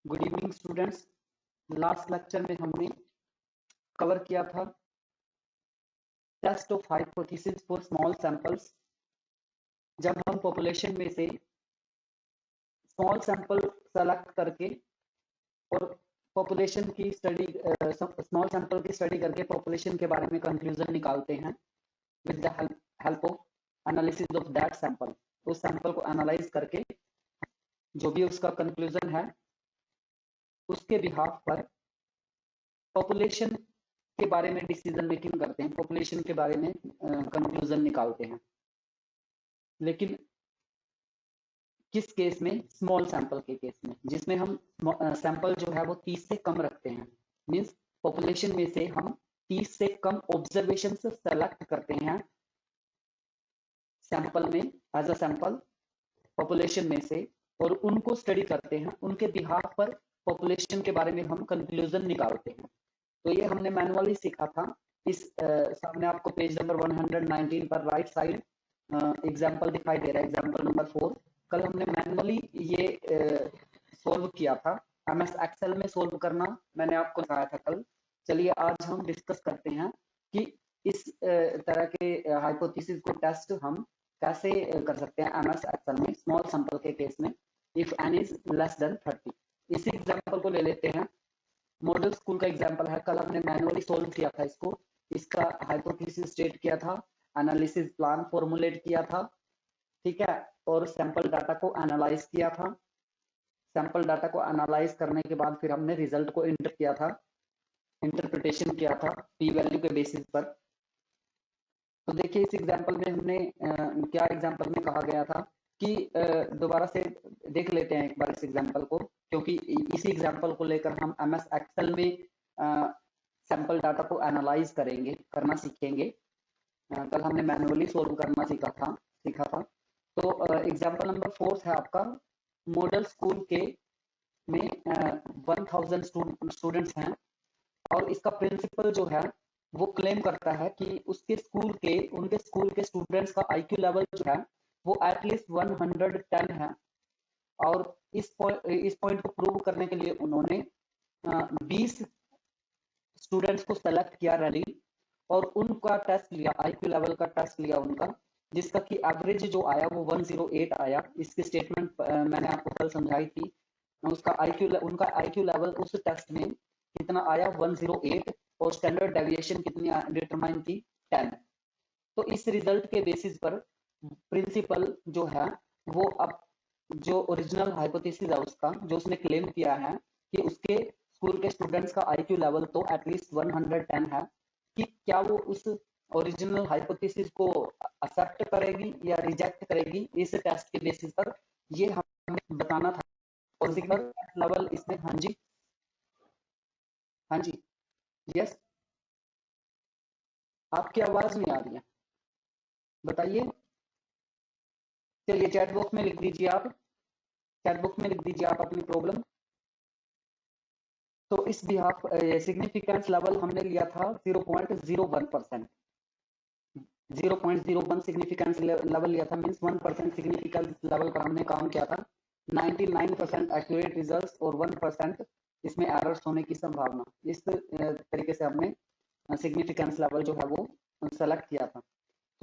Good evening students. Last lecture में हमने cover किया था test of hypothesis for small samples. जब हम पॉपुलेशन में से स्मॉल सैंपल सेलेक्ट करके और पॉपुलेशन की स्टडी स्मॉल सैंपल की स्टडी करके पॉपुलेशन के बारे में कंक्लूजन निकालते हैं with the help of analysis of that sample. उस सैंपल को एनालाइज करके जो भी उसका कंक्लूजन है उसके बिहाफ पर पॉपुलेशन के बारे में डिसीजन मेकिंग करते हैं, पॉपुलेशन के बारे में कंक्लूजन निकालते हैं। लेकिन किस केस में? स्मॉल सैंपल के केस में, जिसमें हम सैंपल जो है वो 30 से कम रखते हैं। मींस पॉपुलेशन में से हम 30 से कम ऑब्जर्वेशन सेलेक्ट करते हैं सैंपल में, एज अ सैंपल पॉपुलेशन में से, और उनको स्टडी करते हैं। उनके बिहाफ पर पॉपुलेशन के बारे में हम कंक्लूजन निकालते हैं। तो ये हमने मैनुअली सीखा था। इस सामने आपको पेज नंबर 119 पर राइट साइड एग्जांपल दिखाई दे रहा है, एग्जांपल नंबर 4। कल हमने मैनुअली ये सोल्व किया था। एमएस एक्सेल में सोल्व करना मैंने आपको बताया था कल। चलिए आज हम डिस्कस करते हैं कि इस तरह के हाइपोथेसिस को टेस्ट हम कैसे कर सकते हैं एमएस एक्सेल में स्मॉल सैंपल के केस में, if n is less than 30। इसी एग्जांपल को ले लेते हैं। मॉडल स्कूल का एग्जांपल है। कल हमने मैनुअली सोल्व किया था इसको, इसका हाइपोथेसिस स्टेट किया था, एनालिसिस प्लान फॉर्मुलेट किया था, ठीक है, और सैंपल डाटा को एनालाइज किया था। सैंपल डाटा को एनालाइज करने के बाद फिर हमने रिजल्ट को इंटर किया था, इंटरप्रिटेशन किया था पी वैल्यू के बेसिस पर। तो देखिए इस एग्जांपल में हमने क्या एग्जांपल में कहा गया था कि दोबारा से देख लेते हैं एक बार इस एग्जांपल को, क्योंकि इसी एग्जांपल को लेकर हम एमएस एक्सेल में सैंपल डाटा को एनालाइज करना सीखेंगे। कल हमने मैनुअली सोल्व करना सीखा था। तो एग्जांपल नंबर 4 है आपका। मॉडल स्कूल के में 1000 स्टूडेंट्स हैं और इसका प्रिंसिपल जो है वो क्लेम करता है कि उनके स्कूल के स्टूडेंट्स का आईक्यू लेवल जो है वो एटलीस्ट 110 है। और इस पॉइंट को प्रूव करने के लिए उन्होंने 20 स्टूडेंट्स को सेलेक्ट किया रैली, और उनका टेस्ट लिया, आईक्यू लेवल का टेस्ट लिया उनका, जिसका कि एवरेज जो आया वो 108 आया। इसकी स्टेटमेंट मैंने आपको कल समझाई थी। उनका आईक्यू लेवल उस टेस्ट में कितना आया? 108, और स्टैंडर्ड डेविएशन कितनी डिटरमाइन थी? 10। तो इस रिजल्ट के बेसिस पर प्रिंसिपल जो है वो अब जो ओरिजिनल हाइपोथेसिस है उसका, जो उसने क्लेम किया है कि उसके स्कूल के स्टूडेंट्स का आईक्यू लेवल तो एटलीस्ट 110 है, कि क्या वो उस ओरिजिनल हाइपोथेसिस को एक्सेप्ट करेगी या रिजेक्ट करेगी इस टेस्ट के बेसिस पर, ये हमें बताना था। ओरिजिनल लेवल इसमें, हाँ जी यस, आपकी आवाज नहीं आ रही है, बताइए। चलिए चैट बॉक्स में लिख दीजिए आप अपनी प्रॉब्लम। तो इस बिहाफ सिग्निफिकेंस लेवल हमने लिया था 0.01%। 0.01 सिग्निफिकेंस लेवल लिया था, मींस 1% सिग्निफिकेंस लेवल पर हमने काम किया था। 99% एक्यूरेट रिजल्ट्स और 1% इसमें एरर्स होने की संभावना। इस तरीके से हमने सिग्निफिकेंस लेवल जो है वो सेलेक्ट किया था।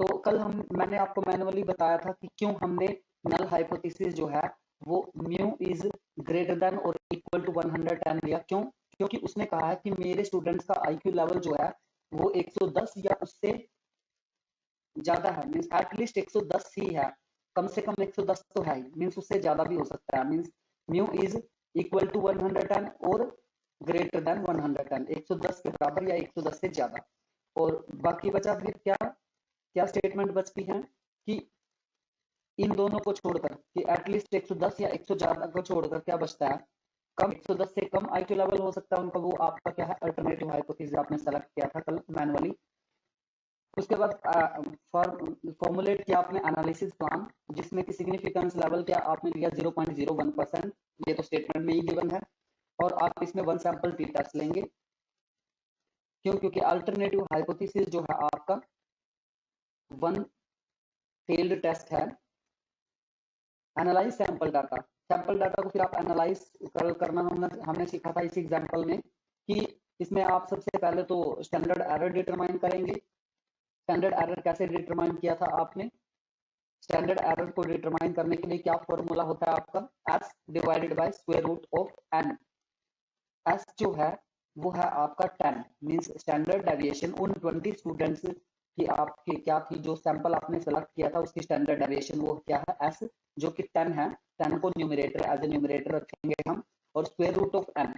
तो कल मैंने आपको मैनुअली बताया था कि क्यों हमने नल हाइपोथेसिस जो है वो म्यू इज ग्रेटर देन और इक्वल टू 110 लिया। क्यों? क्योंकि उसने कहा है कि मेरे स्टूडेंट्स का आईक्यू लेवल जो है वो 110 या उससे ज्यादा है, मींस एटलीस्ट 110 ही है, कम से कम 110 तो है ही, मींस उससे ज्यादा भी हो सकता है। Means mu is equal to 110 और ग्रेटर देन 110, 110 के बराबर या 110 से ज्यादा। और बाकी बचा फिर क्या स्टेटमेंट बचती है कि इन दोनों को छोड़कर, कि एटलीस्ट 110 या 100 ज्यादा को छोड़कर क्या बचता है? कम, 110 से कम आईक्यू लेवल हो सकता है उनका, वो आपका क्या है? अल्टरनेटिव हाइपोथेसिस आपने सेलेक्ट किया था कल मैनुअली। उसके बाद फॉर्मुलेट किया आपने एनालिसिस प्लान, जिसमें कि सिग्निफिकेंस लेवल क्या आपने लिया? 0.01%। ये तो स्टेटमेंट में ही गिवन है, और आप इसमें 1 सैंपल टी टेस्ट लेंगे। क्यों? क्योंकि अल्टरनेटिव हाइपोथेसिस जो है आपका 1 फेल्ड टेस्ट है। Analyse sample data sample data को फिर आप एनालाइज करना हमने सीखा था इस एग्जाम्पल में कि इसमें आप सबसे पहले तो स्टैंडर्ड एरर डिटरमाइन करेंगे। स्टैंडर्ड एरर कैसे डिटरमाइन किया था आपने? स्टैंडर्ड एरर को डिटरमाइन करने के लिए क्या फॉर्मूला होता है आपका? S divided by square root of n. S जो है वो है आपका 10, मींस स्टैंडर्ड डेविएशन उन 20 स्टूडेंट्स की आपकी क्या थी, जो सैंपल आपने सेलेक्ट किया था उसकी स्टैंडर्ड डेविएशन वो क्या है? एस, जो कि 10 है। 10 को न्यूमरेटर एज ए न्यूमरेटर रखेंगे हम, और square root of n.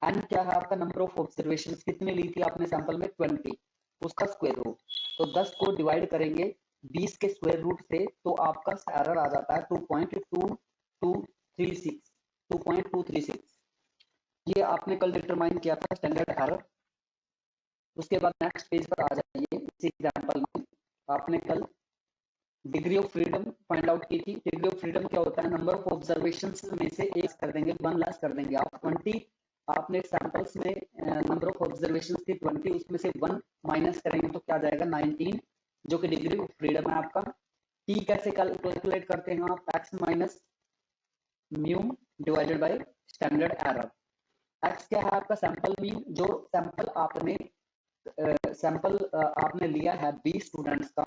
N क्या है आपका? नंबर ऑफ ऑब्जर्वेशन कितनी ली थी आपने सैंपल में? 20, उसका स्क्वायर रूट। तो 10 को डिवाइड करेंगे 20 के स्क्वायर रूट से, तो आपका एरर आ जाता है 2.2236, 2.236। ये आपने कल डिटरमाइन किया था स्टैंडर्ड एरर। उसके बाद नेक्स्ट पेज पर आ जाइए। इस एग्जांपल में आपने कल degree of freedom find out की थी। डिग्री ऑफ फ्रीडम क्या होता है? नंबर ऑफ ऑब्जर्वेशंस में से एक कर देंगे, 1 लेस कर देंगे। आप 20 आपने सैंपल्स में नंबर ऑफ ऑब्जर्वेशंस थी 20, उसमें से 1 माइनस करेंगे तो क्या आ जाएगा? 19, जो कि डिग्री ऑफ फ्रीडम है आपका। टी कैसे कैलकुलेट करते हैं आप? X minus mu divided by standard error. X क्या है आपका? Sample mean. जो सैंपल आपने लिया है 20 स्टूडेंट्स का,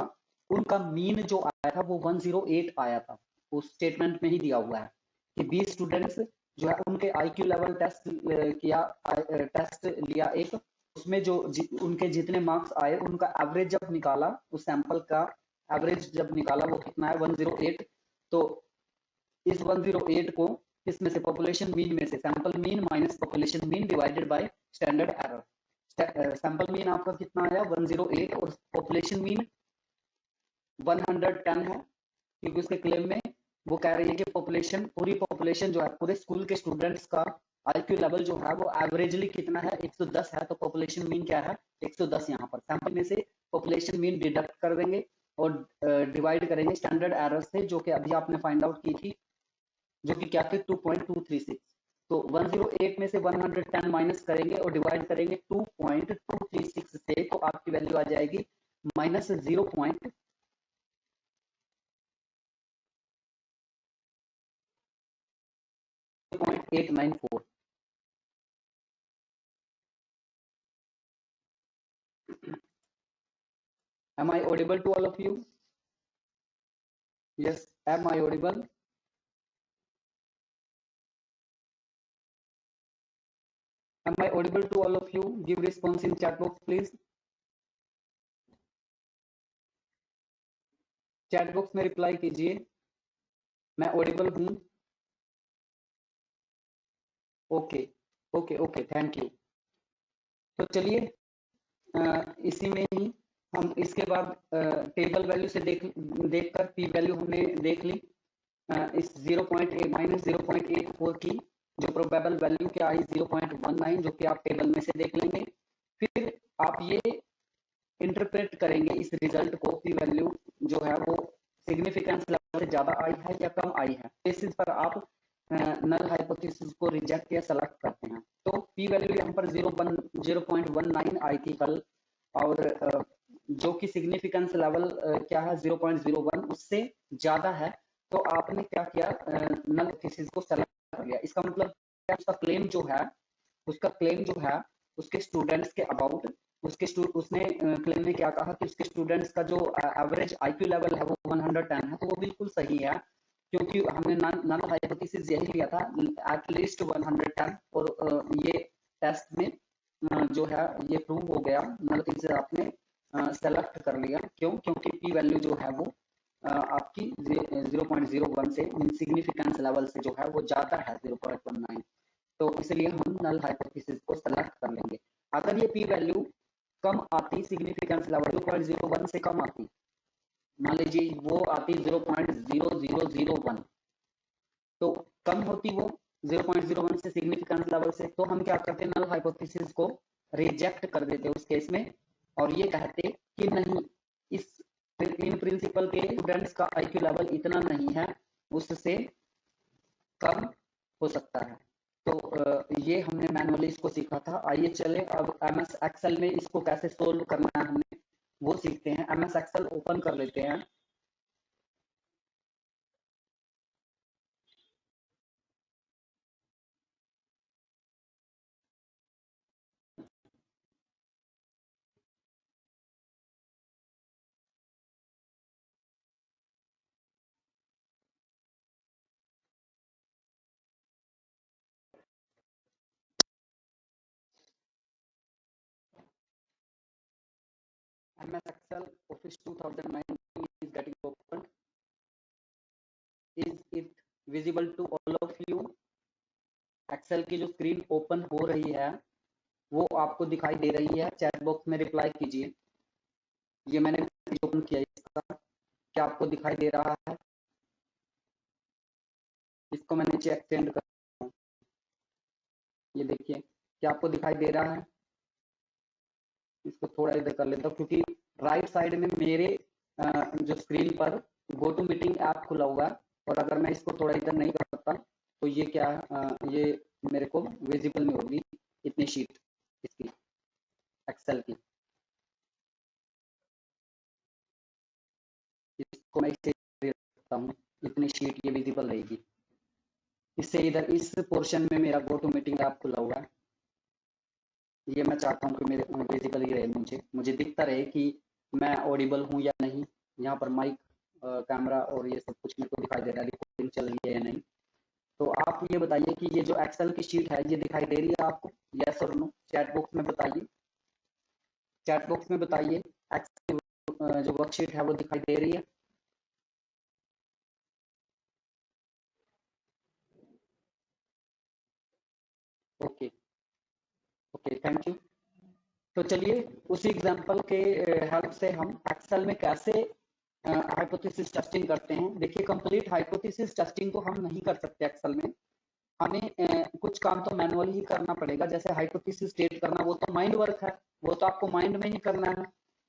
उनका मीन जो आया था वो 108 आया था। उस स्टेटमेंट में ही दिया हुआ है कि 20 स्टूडेंट्स जो है उनके आईक्यू लेवल टेस्ट किया, टेस्ट लिया एक, उसमें जो उनके जितने मार्क्स आए उनका एवरेज जब निकाला, उस सैंपल का एवरेज जब निकाला वो कितना है? 108। तो इस 108 को किसमें से? पॉपुलेशन मीन में से। Sample mean minus population mean divided by standard error. Sample mean आपका कितना आया? 108, और पॉपुलेशन मीन 110 है, क्योंकि उसके क्लेम में वो कह रही है कि पॉपुलेशन, पूरी पॉपुलेशन जो है पूरे स्कूल के स्टूडेंट्स का आईक्यू लेवल जो है वो एवरेजली कितना है? 110 है। तो पॉपुलेशन मीन क्या है? 110। यहाँ पर सैंपल में से पॉपुलेशन मीन डिडक्ट कर देंगे और डिवाइड करेंगे स्टैंडर्ड एरर से, जो कि अभी आपने फाइंड आउट की थी, जो कि क्या थी? 2.236। तो 108 में से 110 माइनस करेंगे और डिवाइड करेंगे 2.236 से, तो आपकी वैल्यू आ जाएगी minus 0.894। Am I audible to all of you? Yes, am I audible? Am I audible to all of you? Give response in chat box please. Chat box में रिप्लाई कीजिए, मैं ऑडिबल हूं। Okay okay okay, thank you. तो चलिए इसी में ही हम इसके बाद टेबल वैल्यू से देखकर पी वैल्यू हमने देख ली। इस 0.84 की जो प्रोबेबल वैल्यू क्या आई? 0.19, जो कि आप टेबल में से देख लेंगे। फिर आप ये इंटरप्रेट करेंगे इस रिजल्ट को, पी वैल्यू जो है वो सिग्निफिकेंस लेवल से ज्यादा आई है या कम आई है। बेसिस पर आप नल हाइपोथेसिस को रिजेक्ट या सेलेक्ट करते हैं। तो पी वैल्यू यहाँ पर 0.19 आई थी कल, और जो कि सिग्निफिकेंस लेवल क्या है? 0.01, उससे ज्यादा है। तो आपने क्या किया? नल हाइपोथेसिस को सेलेक्ट कर लिया। इसका मतलब उसका क्लेम जो है, उसके स्टूडेंट्स के अबाउट, उसने क्लेम में क्या कहा कि उसके स्टूडेंट्स का जो एवरेज आईक्यू लेवल है वो 110 है। तो वो बिल्कुल सही है, क्योंकि हमने नल हाइपोथेसिस यही लिया था, एटलीस्ट 110, और ये टेस्ट में जो है ये प्रूव हो गया। नल हाइपोथेसिस आपने सेलेक्ट कर लिया। क्यों? क्योंकि पी वैल्यू जो है वो आपकी 0.01 से सिग्निफिकेंस लेवल से जो है वो ज्यादा है, 0.19। तो इसलिए हम नल हाइपोथेसिस को सेलेक्ट कर लेंगे। अगर ये पी वैल्यू कम आती, सिग्निफिकेंस लेवल 0.01 से कम आती, मान लीजिए वो आती 0.0001, तो कम होती वो 0.01 से सिग्निफिकेंस लेवल से, तो हम क्या करते? नल हाइपोथेसिस को रिजेक्ट कर देते उस केस में, और ये कहते कि नहीं, इस इन प्रिंसिपल के स्टूडेंट्स का आईक्यू लेवल इतना नहीं है, उससे कम हो सकता है। तो ये हमने मैनुअली इसको सीखा था। आइए चले अब एमएस एक्सेल में इसको कैसे सोल्व करना है हमने वो सीखते हैं। एमएस एक्सेल ओपन कर लेते हैं। MS Excel Office 2019 is getting opened. Is it visible to all of you? Excel की जो स्क्रीन ओपन हो रही है वो आपको दिखाई दे रही है? चैट बॉक्स में रिप्लाई कीजिए। ये मैंने ओपन किया इसका, क्या आपको दिखाई दे रहा है? इसको मैं नीचे एक्सटेंड कर, ये देखिए, क्या आपको दिखाई दे रहा है? इसको थोड़ा इधर कर लेता हूँ क्योंकि राइट साइड में मेरे जो स्क्रीन पर गो टू मीटिंग ऐप खुला हुआ है, और अगर मैं इसको थोड़ा इधर नहीं करता तो ये क्या ये मेरे को विजिबल नहीं होगी इतनी शीट इसकी एक्सेल की। इसको मैं इसे रखता हूँ, इतनी शीट ये विजिबल रहेगी। इससे इधर इस पोर्शन में मेरा गो टू मीटिंग ऐप खुला हुआ है, ये मैं चाहता हूँ कि मेरे विजिबल ही रहे, मुझे दिखता रहे कि मैं ऑडिबल हूँ या नहीं। यहाँ पर माइक कैमरा और ये सब कुछ मेरे को दिखाई दे रहा है, रिकॉर्डिंग चल रही है या नहीं। तो आप ये बताइए कि ये जो एक्सेल की शीट है ये दिखाई दे रही है आपको? यस और नो चैट बॉक्स में बताइए, चैट बॉक्स में बताइए एक्सेल जो वर्कशीट है वो दिखाई दे रही है? Okay okay, thank you. तो चलिए उसी एग्जांपल के हेल्प से हम एक्सेल में कैसे हाइपोथेसिस टेस्टिंग करते हैं। देखिए, कंप्लीट हाइपोथेसिस टेस्टिंग तो हम नहीं कर सकते एक्सेल में, हमें कुछ काम तो मैनुअली ही करना पड़ेगा। जैसे हाइपोथेसिस स्टेट करना, वो तो माइंड वर्क है, वो तो आपको माइंड में ही करना है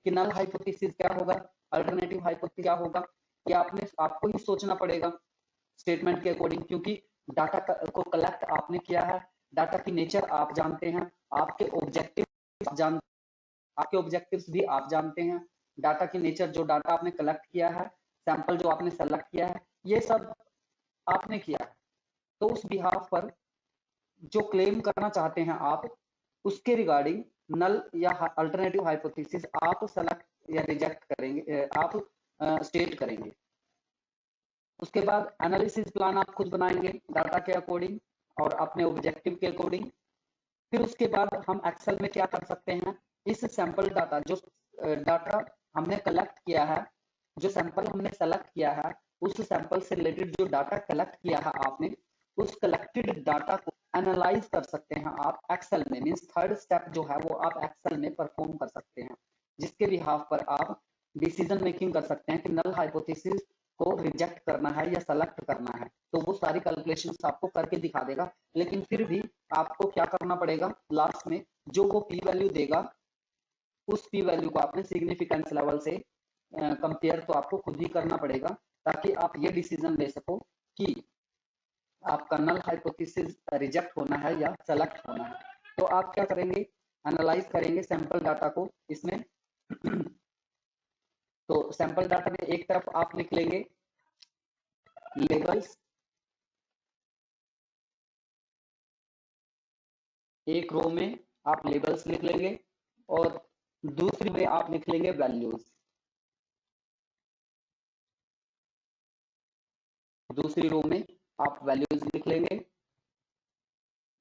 कि नल हाइपोथेसिस क्या होगा, अल्टरनेटिव हाइपोथेसिस क्या होगा, ये आपको ही सोचना पड़ेगा स्टेटमेंट के अकॉर्डिंग, क्योंकि डाटा को कलेक्ट आपने किया है, डाटा की नेचर आप जानते हैं, आपके ऑब्जेक्टिव जान आपके ऑब्जेक्टिव्स भी आप जानते हैं, डाटा की नेचर, जो डाटा आपने कलेक्ट किया है, सैंपल जो आपने सेलेक्ट किया है, ये सब आपने किया है। तो उस बिहाफ पर जो क्लेम करना चाहते हैं आप, उसके रिगार्डिंग नल या अल्टरनेटिव हाइपोथेसिस आप सेलेक्ट या रिजेक्ट करेंगे, आप स्टेट करेंगे। उसके बाद एनालिसिस प्लान आप खुद बनाएंगे डाटा के अकॉर्डिंग और अपने ऑब्जेक्टिव के अकॉर्डिंग। फिर उसके बाद हम एक्सेल में क्या कर सकते हैं, इस सैंपल डाटा, जो डाटा हमने कलेक्ट किया है, जो सैंपल हमने सेलेक्ट किया है, उस सैंपल से रिलेटेड जो डाटा कलेक्ट किया है आपने, उस कलेक्टेड डाटा को एनालाइज कर सकते हैं आप एक्सेल में। मींस थर्ड स्टेप जो है वो आप एक्सेल में परफॉर्म कर सकते हैं, जिसके बिहाफ पर आप डिसीजन मेकिंग कर सकते हैं कि नल हाइपोथेसिस को रिजेक्ट करना है या सेलेक्ट करना है। तो वो सारी कैलकुलेशंस आपको करके दिखा देगा, लेकिन फिर भी आपको क्या करना पड़ेगा, लास्ट में जो वो पी वैल्यू देगा, उस पी वैल्यू को आपने सिग्निफिकेंस लेवल से कंपेयर तो आपको खुद ही करना पड़ेगा, ताकि आप ये डिसीजन ले सको कि आपका नल हाइपोथेसिस रिजेक्ट होना है या सेलेक्ट होना है। तो आप क्या करेंगे, एनालाइज करेंगे सैंपल डाटा को इसमें। तो सैंपल डाटा में एक तरफ आप लिख लेंगे लेबल्स, एक रो में आप लेबल्स लिख लेंगे और दूसरी में आप लिख लेंगे वैल्यूज। दूसरी रो में आप वैल्यूज लिख लेंगे।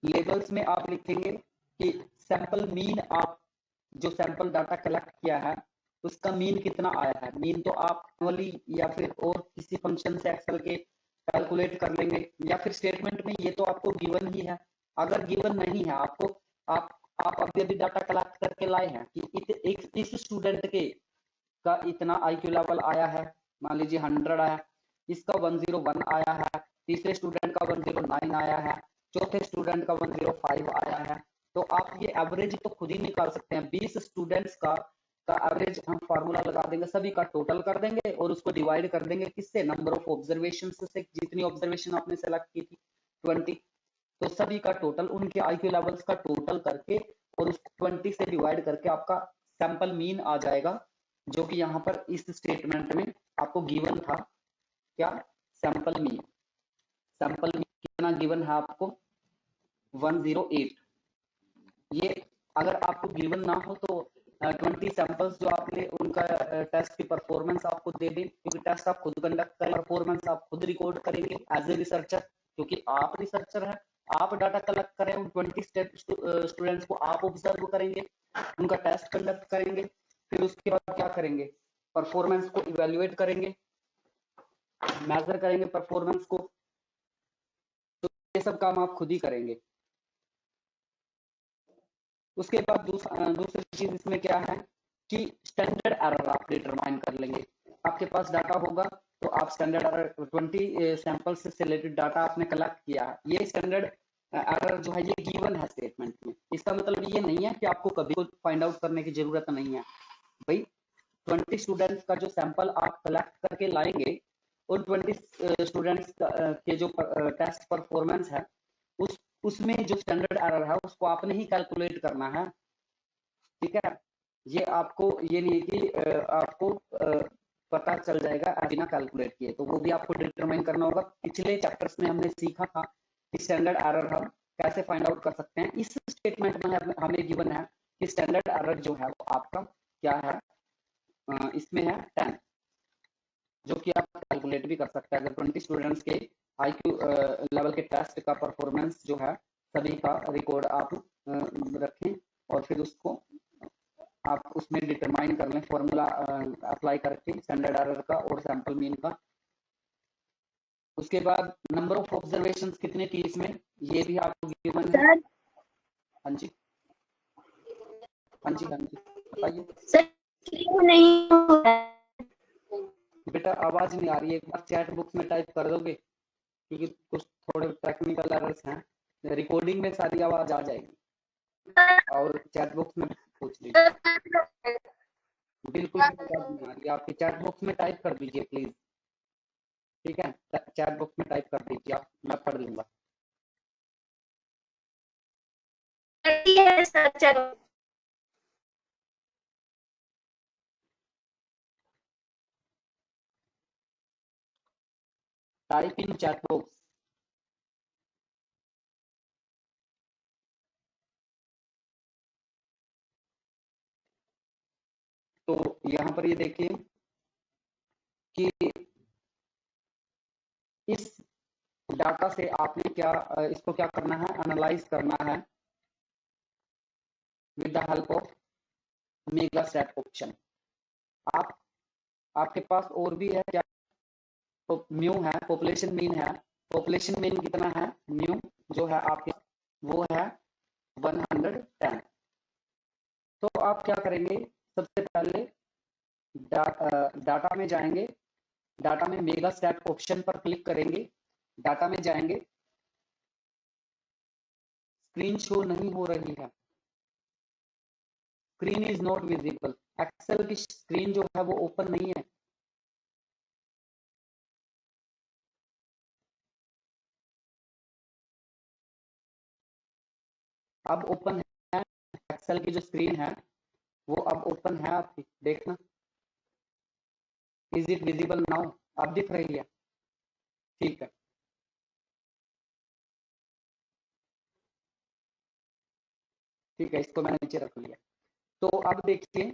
लेबल्स में आप लिखेंगे कि सैंपल मीन, आप जो सैंपल डाटा कलेक्ट किया है उसका मीन कितना आया है। मीन तो आप मैनुअली या फिर और किसी फंक्शन से एक्सेल के कैलकुलेट कर लेंगे, या फिर स्टेटमेंट में ये तो आपको गिवन ही है। अगर गिवन नहीं है आपको, आप अभी अभी डाटा कलेक्ट करके लाए हैं कि इस स्टूडेंट के का इतना IQ लेवल आया है, मान लीजिए 100 आया, इसका 101 आया है, तीसरे स्टूडेंट का 109 आया है, चौथे स्टूडेंट का 105 आया है। तो आप ये एवरेज तो खुद ही निकाल सकते हैं। 20 स्टूडेंट्स का एवरेज हम फार्मूला लगा देंगे, सभी का टोटल कर देंगे और उसको डिवाइड कर देंगे किससे, नंबर ऑफ ऑब्जर्वेशन से। जितनी ऑब्जर्वेशन आपने सेलेक्ट की थी 20, तो सभी का टोटल, उनके IQ लेवल्स का टोटल करके और उस 20 से डिवाइड करके आपका सैंपल मीन आ जाएगा, जो कि यहाँ पर इस स्टेटमेंट में आपको गिवन था। क्या, सैंपल मीन। सैंपल मीन कितना गिवन है आपको, 108। ये अगर आपको गिवन ना हो तो 20 सैंपल्स जो आपने उनका टेस्ट की परफॉर्मेंस आपको दे दें, क्योंकि टेस्ट आप खुद कंडक्ट करें, परफॉर्मेंस आप खुद रिकॉर्ड करेंगे एज ए रिसर्चर, क्योंकि आप रिसर्चर हैं, आप डाटा कलेक्ट करें, उन 20 स्टूडेंट्स को आप ऑब्जर्व करेंगे, उनका टेस्ट कंडक्ट करेंगे, फिर उसके बाद क्या करेंगे, परफॉर्मेंस को इवेल्युएट करेंगे, मेजर करेंगे परफॉर्मेंस को। तो ये सब काम आप खुद ही करेंगे। उसके बाद दूसरी चीज इसमें क्या है कि स्टैंडर्ड एरर आप डिटरमाइन कर लेंगे। आपके पास डाटा होगा तो आप स्टैंडर्ड एरर 20 सैंपल से रिलेटेड डाटा आपने कलेक्ट किया है, ये स्टैंडर्ड एरर जो है ये गिवन है स्टेटमेंट में। इसका मतलब ये नहीं है कि आपको कभी कुछ फाइंड आउट करने की जरूरत नहीं है भाई। 20 स्टूडेंट्स का जो सैंपल आप कलेक्ट करके लाएंगे, उन 20 स्टूडेंट्स के जो टेस्ट परफॉर्मेंस है उसमें जो स्टैंडर्ड एरर है उसको आपने ही कैलकुलेट करना है, ठीक है। ये आपको ये नहीं कि आपको पता चल जाएगा बिना कैलकुलेट किए, तो वो भी आपको डिटरमाइन करना होगा। पिछले चैप्टर्स में हमने सीखा था कि स्टैंडर्ड एरर हम कैसे फाइंड आउट कर सकते हैं। इस स्टेटमेंट में हमें गिवन है कि स्टैंडर्ड एरर जो है वो आपका क्या है, इसमें है 10, जो कि आप कैलकुलेट भी कर सकते हैं। अगर 20 स्टूडेंट्स के IQ लेवल के टेस्ट का परफॉर्मेंस जो है सभी का रिकॉर्ड आप रखें और फिर उसको आप उसमें डिटरमाइन कर लें फॉर्मूला अप्लाई करके स्टैंडर्ड एरर का और सैंपल मीन का। उसके बाद नंबर ऑफ ऑब्जर्वेशंस कितने की इसमें, ये भी आपको गिवन है। हाँ जी हाँ जी हाँ जी बताइए। नहीं हो रहा है। बेटा आवाज नहीं आ रही है, एक बार चैट बॉक्स में टाइप कर दोगे, क्योंकि कुछ थोड़े टेक्निकल एरर्स हैं। रिकॉर्डिंग में सारी आवाज आ जाएगी और चैट बॉक्स में पूछ लीजिए। बिल्कुल भी आवाज नहीं आ रही, आपके चैट बॉक्स में टाइप कर दीजिए प्लीज, ठीक है। चैट बॉक्स में टाइप कर दीजिए आप, मैं पढ़ लूंगा। Type in chat box. तो यहाँ पर ये देखिए कि इस डाटा से आपने क्या इसको क्या करना है, एनालाइज करना है with the help of mega stat option. आप आपके पास और भी है क्या, तो म्यू है, पॉपुलेशन मीन है। पॉपुलेशन मीन कितना है, म्यू जो है आपके वो है 110। तो आप क्या करेंगे, सबसे पहले डाटा में जाएंगे, डाटा में मेगा स्टैट ऑप्शन पर क्लिक करेंगे, डाटा में जाएंगे। स्क्रीन शो नहीं हो रही है, screen is not visible. Excel की स्क्रीन जो है वो ओपन नहीं है। अब ओपन है, एक्सेल की जो स्क्रीन है वो अब ओपन है आपकी, देखना। इज इट विजिबल नाउ, अब दिख रही है, ठीक है। ठीक है, इसको मैंने नीचे रख लिया। तो अब देखिए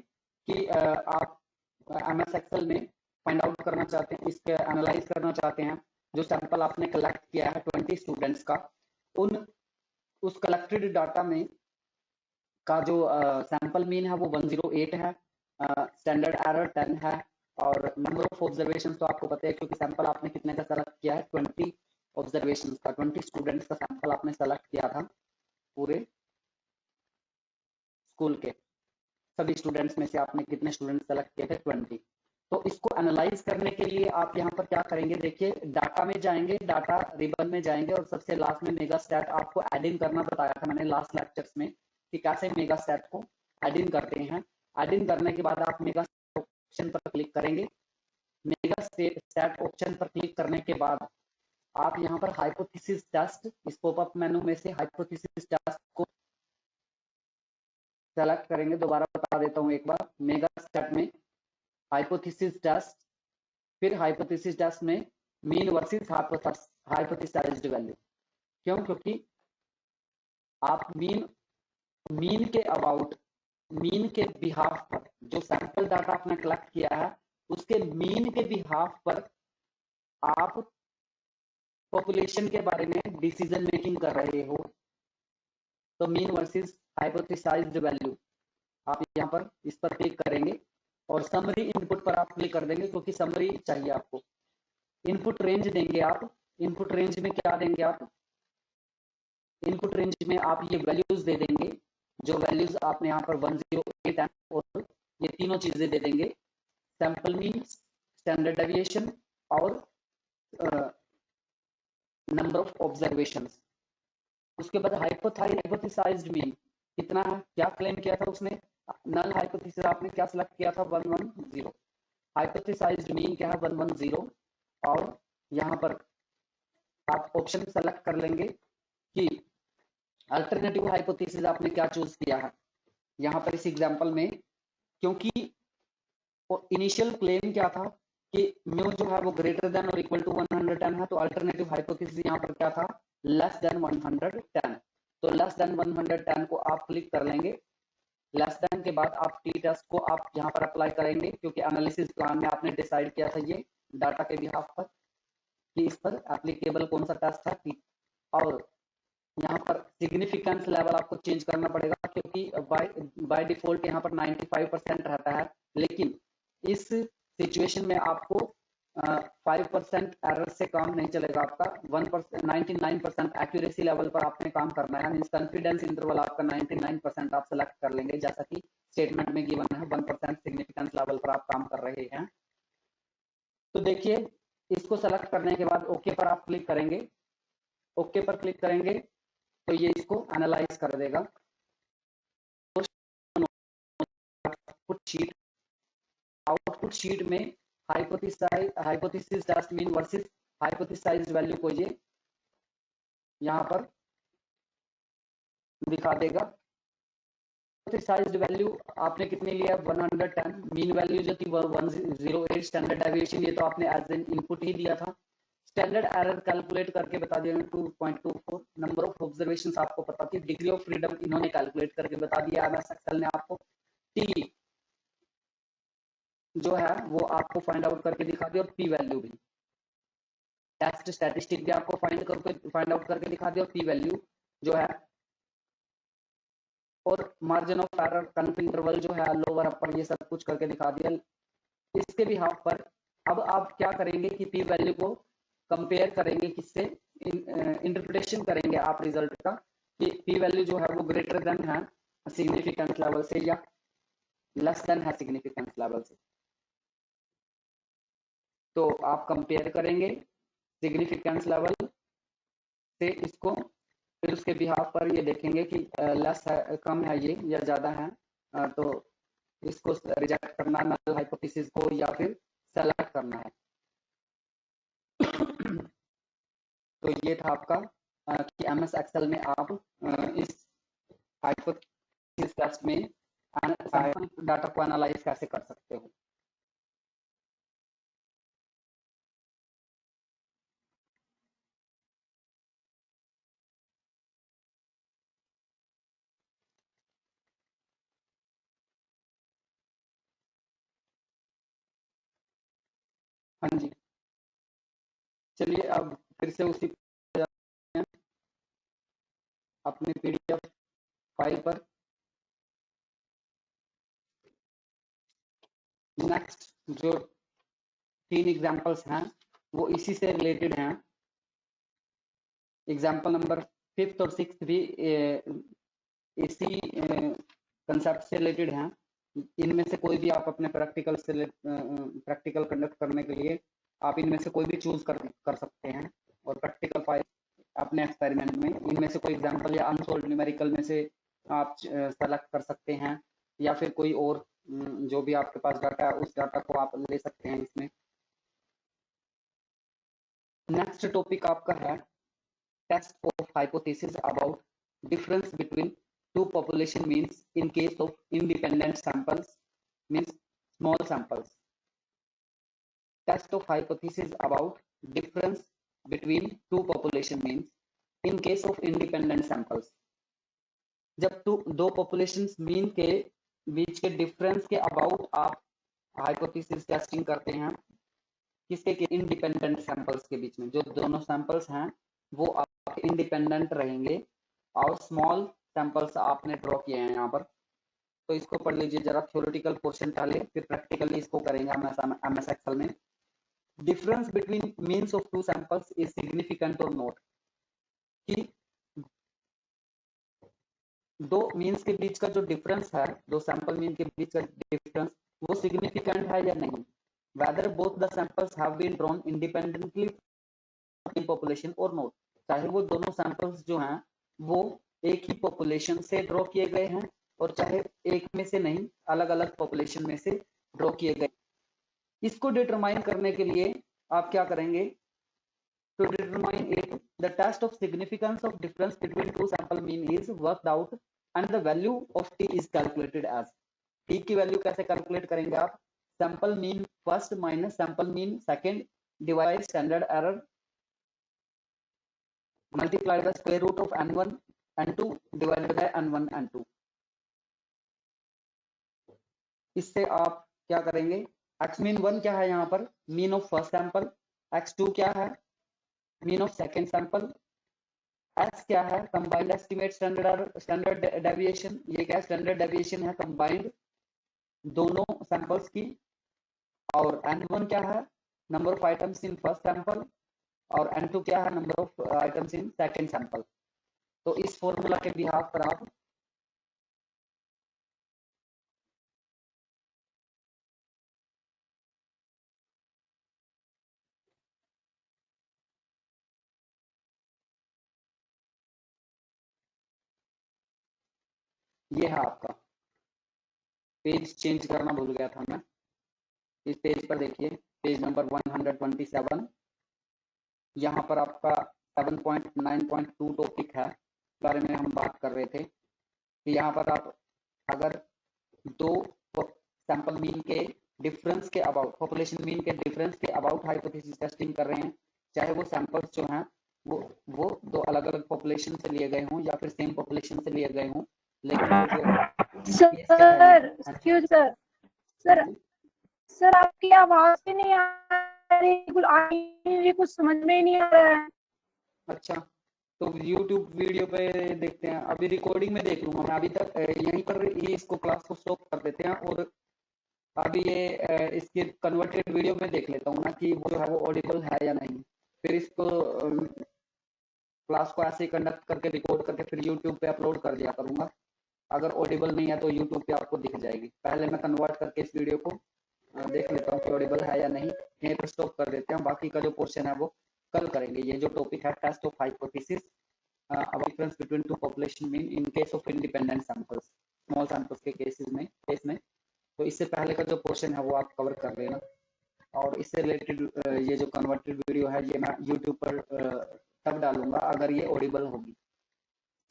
कि आप MS एक्सेल में फाइंड आउट करना चाहते हैं, इसके एनालाइज करना चाहते हैं जो सैंपल आपने कलेक्ट किया है 20 स्टूडेंट्स का, उस कलेक्टेड डाटा में का जो सैंपल मीन है वो 108 है, स्टैंडर्ड एरर 10 है, और नंबर ऑफ ऑब्जर्वेशन तो आपको पता है क्योंकि सैंपल आपने कितने का सेलेक्ट किया है, 20 ऑब्जर्वेशन का, 20 स्टूडेंट्स का सैंपल आपने सेलेक्ट किया था पूरे स्कूल के। सभी स्टूडेंट्स में से आपने कितने स्टूडेंट सेलेक्ट किए थे, 20। तो इसको एनालाइज करने के लिए आप यहाँ पर क्या करेंगे, देखिए डाटा में जाएंगे, डाटा रिबन में जाएंगे और सबसे लास्ट में मेगा स्टैट आपको एड इन करना बताया था मैंने लास्ट लेक्चर्स में कि कैसे मेगा स्टैट को एड इन करते हैं। एड इन करने के बाद आप मेगा ऑप्शन पर क्लिक करेंगे। मेगा स्टैट ऑप्शन पर क्लिक करने के बाद आप यहाँ पर हाइपोथेसिस टेस्ट, इस पॉपअप मेनू में से हाइपोथेसिस टेस्ट को सेलेक्ट करेंगे। दोबारा बता देता हूँ एक बार, मेगा स्टैट में हाइपोथेसिस टेस्ट, फिर हाइपोथेसिस टेस्ट में मीन वर्सेस हाइपोथेसाइज्ड वैल्यू। क्यों, क्योंकि आप मीन के अबाउट, मीन के बिहाफ पर जो सैंपल डाटा आपने कलेक्ट किया है उसके मीन के बिहाफ पर आप पॉपुलेशन के बारे में डिसीजन मेकिंग कर रहे हो। तो मीन वर्सेस हाइपोथेसाइज्ड वैल्यू, आप यहाँ पर इस पर क्लिक करेंगे और समरी इनपुट पर आप क्लिक कर देंगे, क्योंकि समरी चाहिए आपको। इनपुट रेंज देंगे आप। इनपुट रेंज में क्या देंगे आप? इनपुट रेंज में आप ये वैल्यूज दे देंगे, जो वैल्यूज आपने यहाँ पर 108 है, और ये तीनों चीजें दे देंगे, सैंपल मीन, स्टैंडर्ड डेविएशन और नंबर ऑफ ऑब्जर्वेशंस। उसके बाद हाइपोथेसाइज्ड मीन कितना है, क्या क्लेम किया था उसने? नल हाइपोथेसिस आपने क्या सिलेक्ट किया था? 110। हाइपोथेसाइज्ड मीन क्या है? 110। और यहाँ पर आप ऑप्शन सेलेक्ट कर लेंगे कि अल्टरनेटिव हाइपोथेसिस आपने क्या चूज किया है। यहाँ पर इस एग्जांपल में, क्योंकि इनिशियल क्लेम क्या था कि म्यू जो है वो ग्रेटर देन और इक्वल टू 110 है, तो अल्टरनेटिव हाइपोथेसिस यहाँ पर क्या था? Less than 110। तो लेस देन 110 को आप क्लिक कर लेंगे। लेस देन के बाद आप टी टेस्ट को आप यहाँ पर अप्लाई करेंगे, क्योंकि एनालिसिस प्लान में आपने डिसाइड किया था ये डाटा के बिहाफ पर कि इस पर एप्लीकेबल कौन सा टेस्ट है। और यहाँ पर सिग्निफिकेंस लेवल आपको चेंज करना पड़ेगा, क्योंकि बाय डिफॉल्ट यहाँ पर 95% रहता है, लेकिन इस सिचुएशन में आपको 5% एरर से काम नहीं चलेगा। आपका 1% 99% एक्यूरेसी लेवल पर आपने काम करना है। मींस कॉन्फिडेंस इंटरवल आपका 99% आप सेलेक्ट कर लेंगे, जैसा कि स्टेटमेंट में गिवन है। 1% सिग्निफिकेंस लेवल पर आप काम कर रहे हैं। तो देखिए, इसको सेलेक्ट करने के बाद ओके पर आप क्लिक करेंगे। ओके पर क्लिक करेंगे तो ये इसको एनालाइज कर देगा। आउटपुट शीट में hypothesis test mean versus hypothesised value को ये यहाँ पर दिखा देगा। हाइपोथेसाइज्ड वैल्यू आपने कितनी लिया? 110। मीन वैल्यू जो थी 108, स्टैंडर्ड डेविएशन ये तो आपने एज एन इनपुट ही दिया था। स्टैंडर्ड एरर कैलकुलेट करके बता दिया 2.24। नंबर ऑफ ऑब्जर्वेशंस आपको पता थी। डिग्री ऑफ फ्रीडम इन्होंने कैलकुलेट करके बता दिया एमएस एक्सेल ने आपको। टी जो है वो आपको फाइंड आउट करके दिखा दिया, और पी वैल्यू भी। टेस्ट स्टैटिस्टिक भी आपको फाइंड आउट करके दिखा दिया, और पी वैल्यू जो है, और मार्जिन ऑफ एरर, कन्फ इंटरवल जो है, लोअर अपर, ये सब कुछ करके दिखा दिया। इसके भी हाफ पर अब आप क्या करेंगे कि पी वैल्यू को कंपेयर करेंगे किससे? इंटरप्रिटेशन करेंगे आप रिजल्ट का कि पी वैल्यू जो है वो ग्रेटर देन है सिग्निफिकेंस लेवल से या लेस देन है सिग्निफिकेंस लेवल से। तो आप कंपेयर करेंगे सिग्निफिकेंस लेवल से इसको, फिर उसके बिहाफ पर ये देखेंगे कि लेस है, कम है ये या ज्यादा है, तो इसको रिजेक्ट करना, नल हाइपोथेसिस को, या फिर सेलेक्ट करना है। तो ये था आपका कि एमएस एक्सेल में आप इस हाइपोथेसिस टेस्ट में डाटा को एनालाइज कैसे कर सकते हो। हाँ जी, चलिए अब फिर से उसी अपने पीडीएफ फाइल पर। नेक्स्ट जो 3 एग्जांपल्स हैं वो इसी से रिलेटेड हैं। एग्जांपल नंबर 5th और 6th भी इसी कंसेप्ट से रिलेटेड हैं। इनमें से कोई भी आप अपने प्रैक्टिकल कंडक्ट करने के लिए आप इनमें से कोई भी चूज कर सकते हैं, और प्रैक्टिकल फाइल अपने एक्सपेरिमेंट में इनमें से कोई एग्जांपल या अनसोल्व न्यूमेरिकल में से आप सेलेक्ट कर सकते हैं, या फिर कोई और जो भी आपके पास डाटा है उस डाटा को आप ले सकते हैं इसमें। नेक्स्ट टॉपिक आपका है test of hypothesis about difference between two population means in case of independent samples, means small samples. Test of hypothesis about difference between two population means in case of independent samples. जब दो populations mean के बीच के difference के about आप hypothesis testing करते हैं, किसके के? independent samples के बीच में। जो दोनों samples हैं वो आपके independent रहेंगे, और small सैंपल्स आपने ड्रॉ किए हैं यहाँ पर। तो इसको पढ़ लीजिए जरा, थ्योरेटिकल पोर्शन पहले, फिर प्रैक्टिकली इसको करेंगे MS एक्सेल में। Difference between means of two samples is significant और नॉट, कि दो मीन्स के बीच का जो डिफरेंस है, दो सैंपल मीन के बीच का डिफरेंस, वो सिग्निफिकेंट है या नहीं। Whether both the samples have been drawn independently population और नॉट, चाहे वो दोनों सैंपल्स जो हैं वो एक ही पॉपुलेशन से ड्रॉ किए गए हैं और चाहे एक में से नहीं, अलग अलग पॉपुलेशन में से ड्रॉ किए गए। इसको डिटरमाइन करने के लिए आप क्या करेंगे, to determine it the test of significance of difference between two sample mean is worked out and the value of t is calculated as. T की वैल्यू कैसे कैलकुलेट करेंगे आप, sample mean first minus sample mean second divide standard error multiplied by square root of n1 n2 divided by n1 n2। इससे आप क्या करेंगे, x mean 1 क्या है यहाँ पर, mean of first sample, x2 क्या है, mean of second sample, x क्या है, कंबाइंड एस्टिमेट स्टैंडर्ड डेविएशन, ये क्या स्टैंडर्ड डेविएशन है कंबाइंड दोनों सैंपल्स की, और n1 क्या है, number of items in first sample, और n2 क्या है, number of items in second sample. तो इस फॉर्मूला के बिहाफ पर आप ये है आपका पेज, चेंज करना भूल गया था मैं, इस पेज पर देखिए, पेज नंबर 127, यहाँ पर आपका 7.9.2 टॉपिक है, बारे में हम बात कर रहे थे कि यहाँ पर आप अगर दो सैंपल मीन के डिफरेंस के अबाउट, पॉपुलेशन मीन के डिफरेंस के अबाउट हाइपोथेसिस टेस्टिंग कर रहे हैं, चाहे वो सैंपल्स जो हैं वो दो अलग अलग पॉपुलेशन से लिए गए हों या फिर सेम पॉपुलेशन से लिए गए हों, लेकिन सर एक्सक्यूज सर सर आपकी आवाज भी नहीं आ रही, बिल्कुल कुछ समझ में ही नहीं आ रहा है। अच्छा, तो YouTube वीडियो पे देखते हैं, अभी रिकॉर्डिंग में देख लूंगा मैं, अभी तक यहीं पर ही इसको क्लास को स्टॉप कर देते हैं और अभी ये इसके कन्वर्टेड वीडियो में देख लेता हूँ ना कि वो जो है वो ऑडिबल है या नहीं, फिर इसको क्लास को ऐसे ही कंडक्ट करके रिकॉर्ड करके फिर YouTube पे अपलोड कर दिया करूंगा। अगर ऑडिबल नहीं है तो YouTube पे आपको दिख जाएगी। पहले मैं कन्वर्ट करके इस वीडियो को देख लेता हूँ कि ऑडिबल है या नहीं, यहीं पर स्टॉप कर देते हैं, बाकी का जो पोर्शन है वो कल करेंगे। ये जो टॉपिक है test of hypothesis about difference between two population mean in case of independent samples, small samples के केस में, तो इससे पहले का जो पोर्शन है वो आप कवर कर लेना। और इससे रिलेटेड ये जो कन्वर्टेड वीडियो है ये मैं यूट्यूब पर तब डालूंगा अगर ये ऑडिबल होगी,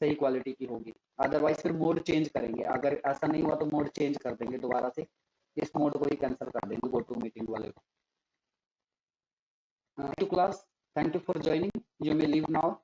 सही क्वालिटी की होगी, अदरवाइज फिर मोड चेंज करेंगे। अगर ऐसा नहीं हुआ तो मोड चेंज कर देंगे दोबारा से, इस मोड को ही कैंसिल कर देंगे गो टू मीटिंग वाले को। To class, thank you for joining, you may leave now.